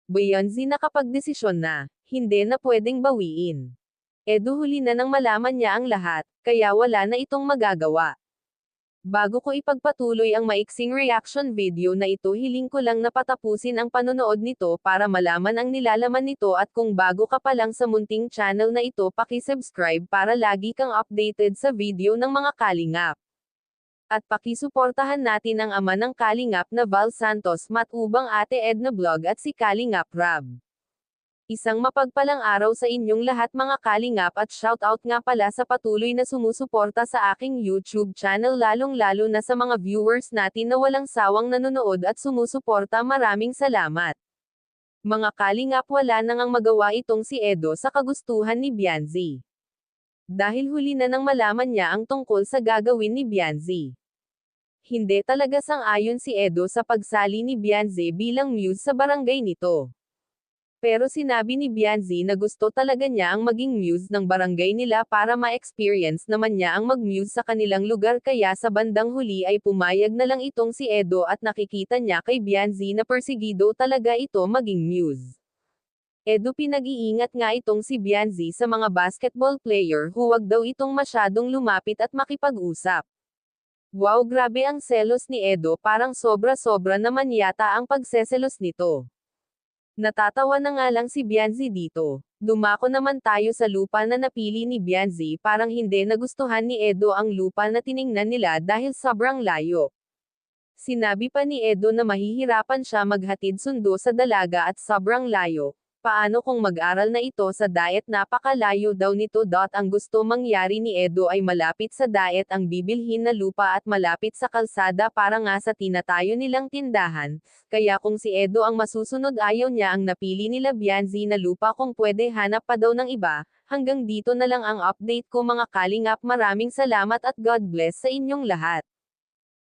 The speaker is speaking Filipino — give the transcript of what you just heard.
Beyonce nakapagdesisyon na, hindi na pwedeng bawiin. Edo huli na nang malaman niya ang lahat, kaya wala na itong magagawa. Bago ko ipagpatuloy ang maiksing reaction video na ito, hiling ko lang na patapusin ang panonood nito para malaman ang nilalaman nito, at kung bago ka pa lang sa munting channel na ito, paki-subscribe para lagi kang updated sa video ng mga kalingap. At pakisuportahan natin ang ama ng kalingap na Val Santos, Matubang Ate Edna Vlog at si Kalingap Rab. Isang mapagpalang araw sa inyong lahat mga kalingap, at shoutout nga pala sa patuloy na sumusuporta sa aking YouTube channel, lalong-lalo na sa mga viewers natin na walang sawang nanonood at sumusuporta. Maraming salamat. Mga kalingap, wala nang ang magawa itong si Edo sa kagustuhan ni Beyonce. Dahil huli na nang malaman niya ang tungkol sa gagawin ni Beyonce. Hindi talaga sang-ayon si Edo sa pagsali ni Beyonce bilang muse sa barangay nito. Pero sinabi ni Beyonce na gusto talaga niya ang maging muse ng barangay nila para ma-experience naman niya ang mag-muse sa kanilang lugar, kaya sa bandang huli ay pumayag na lang itong si Edo, at nakikita niya kay Beyonce na persigido talaga ito maging muse. Edo, pinag-iingat nga itong si Beyonce sa mga basketball player, huwag daw itong masyadong lumapit at makipag-usap. Wow, grabe ang selos ni Edo, parang sobra-sobra naman yata ang pagseselos nito. Natatawa na nga lang si Beyonce dito. Dumako naman tayo sa lupa na napili ni Beyonce, parang hindi nagustuhan ni Edo ang lupa na tiningnan nila dahil sobrang layo. Sinabi pa ni Edo na mahihirapan siya maghatid sundo sa dalaga at sobrang layo. Paano kung mag-aral na ito sa daet, napakalayo daw nito. Ang gusto mangyari ni Edo ay malapit sa daet ang bibilhin na lupa at malapit sa kalsada para nga sa tinatayo nilang tindahan. Kaya kung si Edo ang masusunod, ayaw niya ang napili nila Beyonce na lupa, kung pwede hanap pa daw ng iba. Hanggang dito na lang ang update ko mga kalingap, maraming salamat at God bless sa inyong lahat.